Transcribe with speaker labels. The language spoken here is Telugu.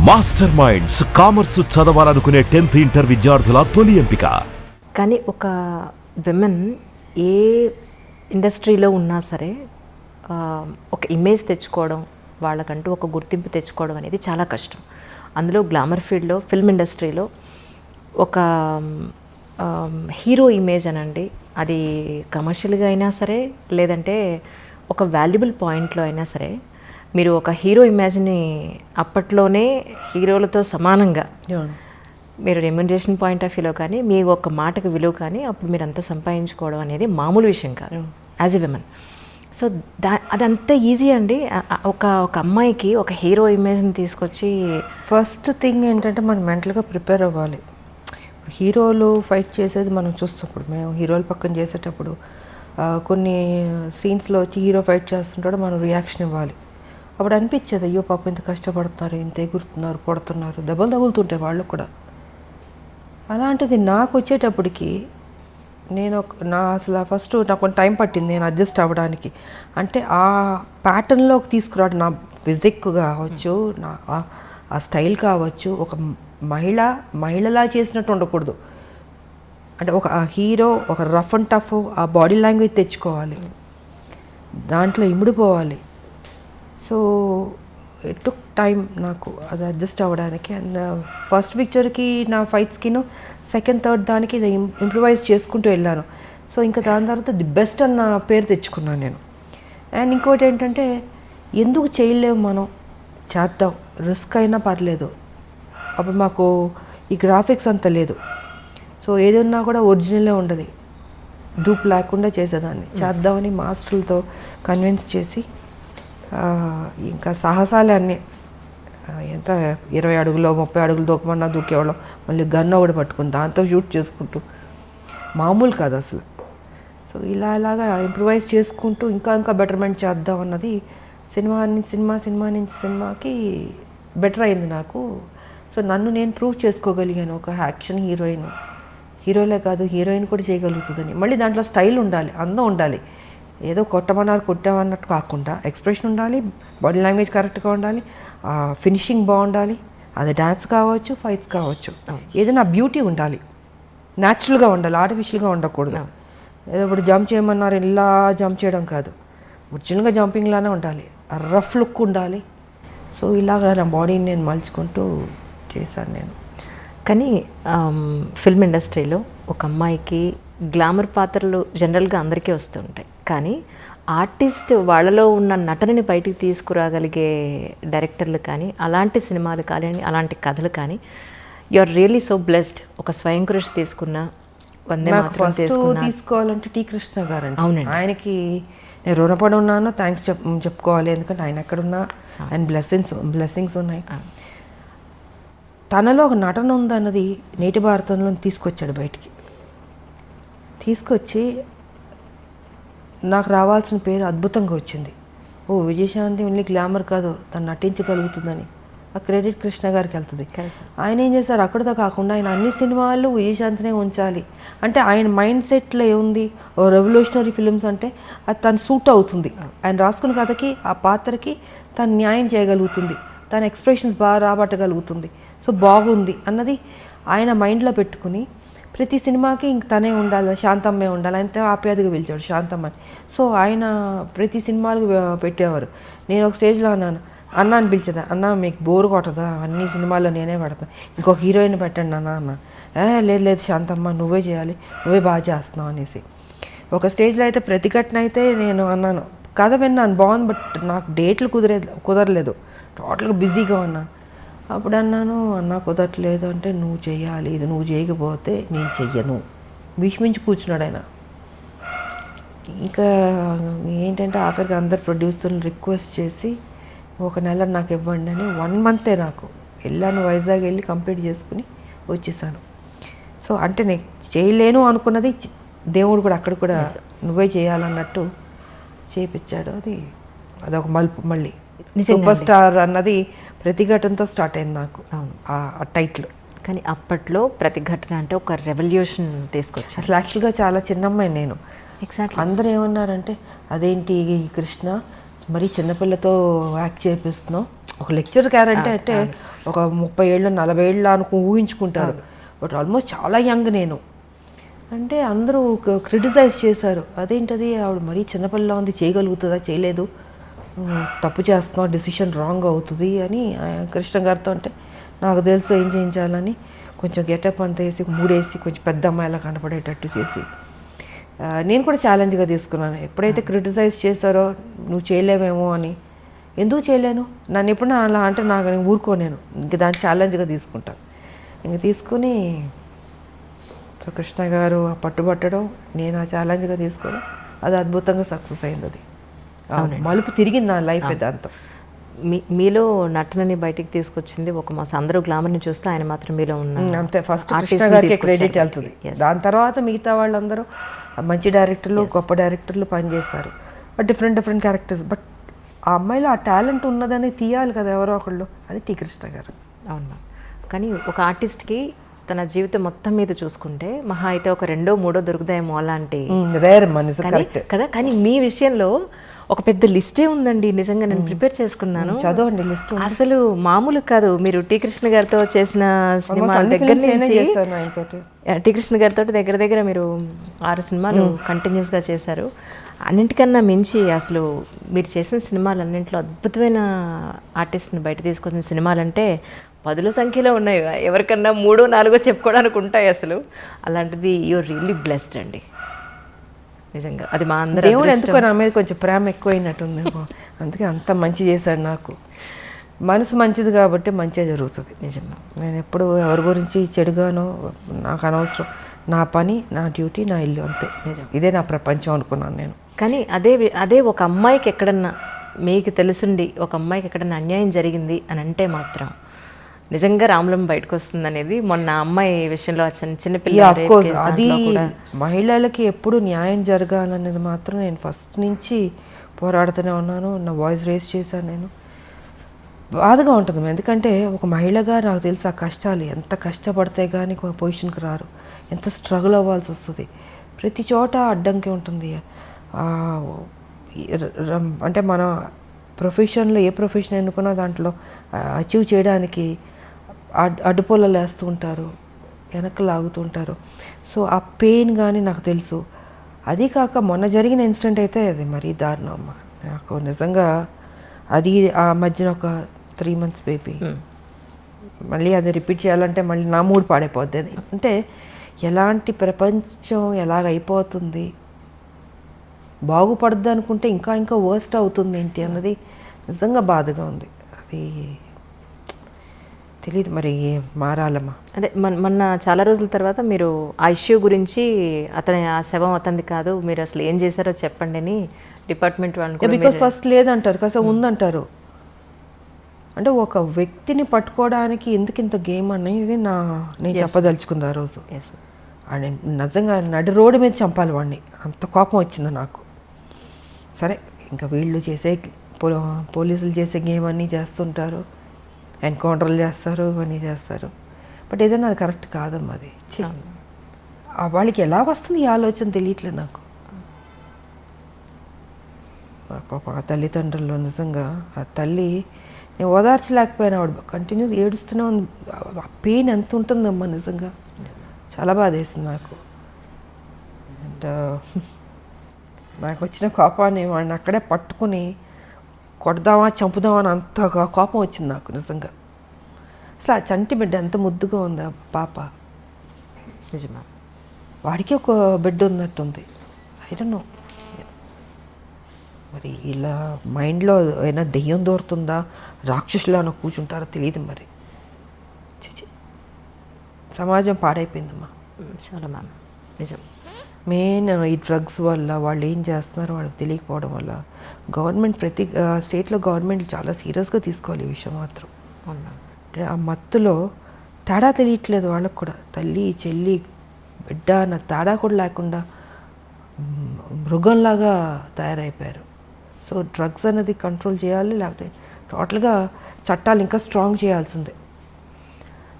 Speaker 1: మాస్టర్ మైండ్స్ కామర్స్ చదవాలనుకునే 10th ఇంటర్ విద్యార్థుల తొలి ఎంపిక.
Speaker 2: కానీ ఒక విమెన్ ఏ ఇండస్ట్రీలో ఉన్నా సరే ఒక ఇమేజ్ తెచ్చుకోవడం, వాళ్ళకంటూ ఒక గుర్తింపు తెచ్చుకోవడం అనేది చాలా కష్టం. అందులో గ్లామర్ ఫీల్డ్లో, ఫిల్మ్ ఇండస్ట్రీలో ఒక హీరో ఇమేజ్ అనండి, అది కమర్షియల్గా అయినా సరే లేదంటే ఒక వాల్యుబుల్ పాయింట్లో అయినా సరే, మీరు ఒక హీరో ఇమేజ్ని అప్పట్లోనే హీరోలతో సమానంగా మీరు రెమ్యునరేషన్ పాయింట్ ఆఫ్ వ్యూలో కానీ, మీ ఒక మాటకు విలువ కానీ అప్పుడు మీరు అంతా సంపాదించుకోవడం అనేది మామూలు విషయం కాదు యాజ్ ఎ విమెన్. సో అదంతా ఈజీ అండి. ఒక అమ్మాయికి ఒక హీరో ఇమేజ్ని తీసుకొచ్చి
Speaker 3: ఫస్ట్ థింగ్ ఏంటంటే మనం మెంటల్గా ప్రిపేర్ అవ్వాలి. హీరోలు ఫైట్ చేసేది మనం చూస్తున్నప్పుడు, మేము హీరోలు పక్కన చేసేటప్పుడు కొన్ని సీన్స్లో వచ్చి హీరో ఫైట్ చేస్తుంటాడు, మనం రియాక్షన్ ఇవ్వాలి. అప్పుడు అనిపించేది, అయ్యో పాపం ఇంత కష్టపడుతున్నారు, ఇంత ఎగురుతున్నారు, కొడుతున్నారు, దెబ్బలు తగులుతుంటాయి వాళ్ళు కూడా. అలాంటిది నాకు వచ్చేటప్పటికి అసలు ఫస్ట్ నాకు కొంచెం టైం పట్టింది నేను అడ్జస్ట్ అవ్వడానికి. అంటే ఆ ప్యాటర్న్లోకి తీసుకురావడం, నా ఫిజిక్ కావచ్చు, నా ఆ స్టైల్ కావచ్చు, ఒక మహిళలా చేసినట్టు ఉండకూడదు. అంటే ఒక హీరో ఒక రఫ్ అండ్ టఫ్ ఆ బాడీ లాంగ్వేజ్ తెచ్చుకోవాలి, దాంట్లో ఇమిడిపోవాలి. సో ఇట్ టుక్ టైం నాకు అది అడ్జస్ట్ అవ్వడానికి. అండ్ ఫస్ట్ పిక్చర్కి నా ఫైట్స్కిను సెకండ్ థర్డ్ దానికి ఇంప్రూవైజ్ చేసుకుంటూ వెళ్ళాను. సో ఇంకా దాని తర్వాత ది బెస్ట్ అన్న పేరు తెచ్చుకున్నాను నేను. అండ్ ఇంకోటి ఏంటంటే, ఎందుకు చేయలేము, మనం చేద్దాం, రిస్క్ అయినా పర్లేదు. అప్పుడు మాకు ఈ గ్రాఫిక్స్ అంత లేదు. సో ఏదన్నా కూడా ఒరిజినలే ఉండదు, డూప్ లేకుండా చేసేదాన్ని. చేద్దామని మాస్టర్లతో కన్విన్స్ చేసి ఇంకా సాహసాలే అన్నీ. ఎంత 20 అడుగులో 30 అడుగులు దూకమన్నా దూకేవాళ్ళం. మళ్ళీ గన్ ఒకటి పట్టుకుని దాంతో షూట్ చేసుకుంటూ, మామూలు కాదు అసలు. సో ఇలాగా ఇంప్రూవైజ్ చేసుకుంటూ ఇంకా బెటర్మెంట్ చేద్దాం అన్నది సినిమా నుంచి సినిమాకి బెటర్ అయింది నాకు. సో నన్ను నేను ప్రూవ్ చేసుకోగలిగాను, ఒక యాక్షన్ హీరోలే కాదు హీరోయిన్ కూడా చేయగలుగుతుందని. మళ్ళీ దాంట్లో స్టైల్ ఉండాలి, అందం ఉండాలి. ఏదో కొట్టామన్నట్టు కాకుండా ఎక్స్ప్రెషన్ ఉండాలి, బాడీ లాంగ్వేజ్ కరెక్ట్గా ఉండాలి, ఫినిషింగ్ బాగుండాలి. అది డ్యాన్స్ కావచ్చు, ఫైట్స్ కావచ్చు, ఏదైనా బ్యూటీ ఉండాలి, న్యాచురల్గా ఉండాలి, ఆర్టిఫిషియల్గా ఉండకూడదు. ఏదో ఇప్పుడు జంప్ చేయమన్నారు ఇలా జంప్ చేయడం కాదు, ఒరిజినల్గా జంపింగ్లానే ఉండాలి, రఫ్ లుక్ ఉండాలి. సో ఇలాగ నా బాడీని నేను మలుచుకుంటూ చేశాను నేను.
Speaker 2: కానీ ఫిల్మ్ ఇండస్ట్రీలో ఒక అమ్మాయికి గ్లామర్ పాత్రలు జనరల్గా అందరికీ వస్తుంటాయి. కానీ ఆర్టిస్ట్ వాళ్ళలో ఉన్న నటనని బయటికి తీసుకురాగలిగే డైరెక్టర్లు కానీ, అలాంటి సినిమాలు కానీ, అలాంటి కథలు కానీ, you are really so blessed. ఒక స్వయం కృషి తీసుకున్న, వందే మాతరం
Speaker 3: తీసుకోవాలంటే టి కృష్ణ గారు అండి.
Speaker 2: అవునండి,
Speaker 3: ఆయనకి నేను రుణపడి ఉన్నాను, థ్యాంక్స్ చెప్పుకోవాలి. ఎందుకంటే ఆయన ఎక్కడున్నా ఆయన బ్లెస్సింగ్స్ ఉన్నాయి. తనలో ఒక నటన ఉందన్నది నేటి భారతంలో తీసుకొచ్చాడు బయటికి. తీసుకొచ్చి నాకు రావాల్సిన పేరు అద్భుతంగా వచ్చింది. విజయశాంతి ఓన్లీ గ్లామర్ కాదు, తను నటించగలుగుతుందని ఆ క్రెడిట్ కృష్ణ గారికి వెళ్తుంది. ఆయన ఏం చేశారు, అక్కడితో కాకుండా ఆయన అన్ని సినిమాల్లో విజయశాంతినే ఉంచాలి. అంటే ఆయన మైండ్ సెట్లో ఏముంది, ఓ రెవల్యూషనరీ ఫిలిమ్స్ అంటే అది తను సూట్ అవుతుంది, ఆయన రాసుకున్న కథకి ఆ పాత్రకి తను న్యాయం చేయగలుగుతుంది, తన ఎక్స్ప్రెషన్స్ బాగా రాబట్టగలుగుతుంది, సో బాగుంది అన్నది ఆయన మైండ్లో పెట్టుకుని ప్రతి సినిమాకి ఇంక తనే ఉండాలి, శాంతమ్మే ఉండాలి. ఆయనతో ఆప్యాయతగా పిలిచాడు శాంతమ్మ అని. సో ఆయన ప్రతి సినిమాలకు పెట్టేవారు. నేను ఒక స్టేజ్లో అన్న అని పిలిచేదా, అన్న మీకు బోరు కొట్టదా, అన్ని సినిమాల్లో నేనే పెడతాను, ఇంకొక హీరోయిన్ పెట్టండి అన్న. లేదు శాంతమ్మ నువ్వే చేయాలి, నువ్వే బాగా చేస్తున్నావు అనేసి. ఒక స్టేజ్లో అయితే ప్రతిఘటన అయితే నేను అన్నాను, కథ విన్నాను బాగుంది, బట్ నాకు డేట్లు కుదరలేదు, టోటల్గా బిజీగా ఉన్నాను. అప్పుడు అన్నాను, అన్న కుదరట్లేదు అంటే, నువ్వు చెయ్యాలి, ఇది నువ్వు చేయకపోతే నేను చెయ్యను, భీష్మించి కూర్చున్నాడు ఆయన. ఇంకా ఏంటంటే ఆఖరికి అందరు ప్రొడ్యూసర్ని రిక్వెస్ట్ చేసి ఒక నెల నాకు ఇవ్వండి అని 1 month నాకు వెళ్ళాను. వైజాగ్ వెళ్ళి కంప్లీట్ చేసుకుని వచ్చేసాను. సో అంటే నేను చేయలేను అనుకున్నది దేవుడు కూడా అక్కడ కూడా నువ్వే చేయాలన్నట్టు చేయించాడు. అదొక మలుపు. మళ్ళీ సూపర్ స్టార్ అన్నది ప్రతిఘటనతో స్టార్ట్ అయింది నాకు ఆ టైటిల్.
Speaker 2: కానీ అప్పట్లో ప్రతిఘటన అంటే ఒక రెవల్యూషన్ తీసుకొచ్చి,
Speaker 3: అసలు యాక్చువల్గా చాలా చిన్నమ్మాయి నేను.
Speaker 2: ఎగ్జాక్ట్లీ
Speaker 3: అందరూ ఏమన్నారంటే, అదేంటి కృష్ణ మరి చిన్నపిల్లతో యాక్ట్ చేపిస్తున్నాం. ఒక లెక్చర్ క్యారెక్టర్ అంటే ఒక 30 ఏళ్ళు 40 ఏళ్ళు ఊహించుకుంటారు. బట్ ఆల్మోస్ట్ చాలా యంగ్ నేను. అంటే అందరూ క్రిటిసైజ్ చేశారు. అదేంటది ఆవిడ మరీ చిన్నపిల్ల ఉంది, చేయగలుగుతుందా, చేయలేదు, తప్పు చేస్తున్నావు, డెసిషన్ రాంగ్ అవుతుంది అని కృష్ణ గారితో. అంటే నాకు తెలుసు ఏం చేయించాలని కొంచెం గెటప్ అంతా వేసి మూడేసి కొంచెం పెద్ద అమ్మాయిలా కనపడేటట్టు చేసి నేను కూడా ఛాలెంజ్గా తీసుకున్నాను. ఎప్పుడైతే క్రిటిసైజ్ చేశారో నువ్వు చేయలేవేమో అని, ఎందుకు చేయలేను, నన్ను ఎప్పుడైనా అలా అంటే నాకు నేను ఊరుకోలేను, ఇంక దాన్ని ఛాలెంజ్గా తీసుకుంటాను. ఇంక తీసుకుని సో కృష్ణ గారు పట్టుబట్టడం, నేను ఆ ఛాలెంజ్గా తీసుకోవడం, అది అద్భుతంగా సక్సెస్ అయింది. అది మలుపు తిరిగింది నా లైఫ్ దాంతో.
Speaker 2: మీలో నటనని బయటికి తీసుకొచ్చింది ఒక మాస్. అందరూ గ్లామర్ని చూస్తే ఆయన మాత్రం మీలో ఉన్న
Speaker 3: అంతే. ఫస్ట్ కృష్ణ గారికి క్రెడిట్ వెళ్తుంది. దాని తర్వాత మిగతా వాళ్ళందరూ మంచి డైరెక్టర్లు, గొప్ప డైరెక్టర్లు పనిచేస్తారు, బట్ డిఫరెంట్ క్యారెక్టర్స్. బట్ ఆ అమ్మాయిలో ఆ టాలెంట్ ఉన్నదని తీయాలి కదా ఎవరో ఒకళ్ళు, అది టీ కృష్ణ గారు.
Speaker 2: అవును. కానీ ఒక ఆర్టిస్ట్కి తన జీవితం మొత్తం మీద చూసుకుంటే మహా అయితే ఒక 2, 3 దొరుకుతాయేమో అలాంటి
Speaker 3: రేర్
Speaker 2: కదా. కానీ మీ విషయంలో ఒక పెద్ద లిస్టే ఉందండి. నిజంగా నేను ప్రిపేర్ చేసుకున్నాను,
Speaker 3: చదవండి లిస్ట్.
Speaker 2: అసలు మామూలు కాదు. మీరు టీ కృష్ణ గారితో చేసిన సినిమా దగ్గర నుంచి టీ కృష్ణ గారితో దగ్గర మీరు 6 సినిమాలు కంటిన్యూస్గా చేశారు. అన్నింటికన్నా మించి అసలు మీరు చేసిన సినిమాలన్నింటిలో అద్భుతమైన ఆర్టిస్ట్ని బయట తీసుకొచ్చిన సినిమాలంటే 10ల సంఖ్యలో ఉన్నాయి. ఎవరికన్నా 3, 4 చెప్పుకోవడానికి ఉంటాయి అసలు. అలాంటిది యూఆర్ రియల్లీ బ్లెస్డ్ అండి నిజంగా. అది మా అందరూ
Speaker 3: దేవుడు ఎందుకో నా మీద కొంచెం ప్రేమ ఎక్కువైనట్టుంది, అందుకే అంత మంచి చేశాడు నాకు. మనసు మంచిది కాబట్టి మంచిగా జరుగుతుంది.
Speaker 2: నిజంగా
Speaker 3: నేను ఎప్పుడు ఎవరి గురించి చెడుగానో నాకు అనవసరం. నా పని, నా డ్యూటీ, నా ఇల్లు, అంతే. ఇదే నా ప్రపంచం అనుకున్నాను నేను.
Speaker 2: కానీ అదే ఒక అమ్మాయికి ఎక్కడన్నా మీకు తెలుసుండి ఒక అమ్మాయికి ఎక్కడన్నా అన్యాయం జరిగింది అని అంటే మాత్రం నిజంగా రాములం బయటకు వస్తుంది అనేది మొన్న అమ్మాయి విషయంలో చిన్నపిల్ల.
Speaker 3: అది మహిళలకి ఎప్పుడు న్యాయం జరగాలనేది మాత్రం నేను ఫస్ట్ నుంచి పోరాడుతూనే ఉన్నాను. నా వాయిస్ రేస్ చేశాను. నేను బాధగా ఉంటుంది, ఎందుకంటే ఒక మహిళగా నాకు తెలుసు ఆ కష్టాలు, ఎంత కష్టపడితే కానీ ఒక పొజిషన్కి రారు, ఎంత స్ట్రగుల్ అవ్వాల్సి వస్తుంది. ప్రతి చోట అడ్డంకి ఉంటుంది. అంటే మన ప్రొఫెషన్లో ఏ ప్రొఫెషన్ ఎన్నుకున్నా దాంట్లో అచీవ్ చేయడానికి అడ్డుపొలలు వేస్తూ ఉంటారు, వెనక్కి లాగుతుంటారు. సో ఆ పెయిన్ కానీ నాకు తెలుసు. అది కాక మొన్న జరిగిన ఇన్సిడెంట్ అయితే అది మరీ దారుణం అమ్మ. నాకు నిజంగా అది ఆ మధ్యన ఒక 3 months బేబీ, మళ్ళీ అది రిపీట్ చేయాలంటే మళ్ళీ నా మూడ్ పాడైపోద్ది. అది అంటే ఎలాంటి ప్రపంచం ఎలాగైపోతుంది, బాగుపడద్దు అనుకుంటే ఇంకా వర్స్ట్ అవుతుంది ఏంటి అన్నది నిజంగా బాధగా ఉంది. అది తెలియదు మరి మారాలమ్మా.
Speaker 2: అదే మొన్న చాలా రోజుల తర్వాత మీరు ఆ ఇష్యూ గురించి ఆ శవం అతనిది కాదు, మీరు అసలు ఏం చేశారో చెప్పండి అని డిపార్ట్మెంట్ వాళ్ళు.
Speaker 3: బికాస్ ఫస్ట్ లేదంటారు, కాస్త ఉందంటారు. అంటే ఒక వ్యక్తిని పట్టుకోవడానికి ఎందుకు ఇంత గేమ్ అనేది నేను చెప్పదలుచుకుంది ఆ రోజు. అండ్ నిజంగా నడి రోడ్డు మీద చంపాలి వాడిని, అంత కోపం వచ్చింది నాకు. సరే ఇంకా వీళ్ళు చేసే పోలీసులు చేసే గేమ్ అన్నీ చేస్తుంటారు, ఎన్కౌంటర్లు చేస్తారు, ఇవన్నీ చేస్తారు. బట్ ఏదైనా అది కరెక్ట్ కాదమ్మా. అది వాళ్ళకి ఎలా వస్తుంది ఈ ఆలోచన తెలియట్లేదు నాకు. పాప ఆ తల్లిదండ్రులు నిజంగా, ఆ తల్లి నేను ఓదార్చలేకపోయినా, ఆవిడ కంటిన్యూస్ ఏడుస్తూనే ఉంది. ఆ పెయిన్ ఎంత ఉంటుందమ్మా నిజంగా, చాలా బాధ వేసింది నాకు. అండ్ నాకు వచ్చిన కోపాన్ని వాడిని అక్కడే పట్టుకుని కొడదామా చంపుదామా అని అంత కోపం వచ్చింది నాకు నిజంగా. అసలు ఆ చంటి బిడ్డ ఎంత ముద్దుగా ఉంది ఆ పాప.
Speaker 2: నిజమా,
Speaker 3: వాడికి ఒక బిడ్డ ఉన్నట్టుంది. ఐ డోంట్ నో మరి ఇలా మైండ్లో ఏమైనా దెయ్యం దూరుతుందా, రాక్షసులా కూర్చుంటారో తెలియదు మరి. చిచి, సమాజం పాడైపోయిందమ్మా
Speaker 2: చాలా మ్యామ్. నిజం.
Speaker 3: మెయిన్ ఈ డ్రగ్స్ వల్ల వాళ్ళు ఏం చేస్తున్నారో వాళ్ళకి తెలియకపోవడం వల్ల గవర్నమెంట్ ప్రతి స్టేట్లో గవర్నమెంట్ చాలా సీరియస్గా తీసుకోవాలి ఈ విషయం మాత్రం. ఆ మత్తులో తేడా తెలియట్లేదు వాళ్ళకు కూడా. తల్లి చెల్లి బిడ్డ అన్న తేడా కూడా లేకుండా మృగంలాగా తయారైపోయారు. సో డ్రగ్స్ అనేది కంట్రోల్ చేయాలి, లేకపోతే టోటల్గా చట్టాలు ఇంకా స్ట్రాంగ్ చేయాల్సిందే.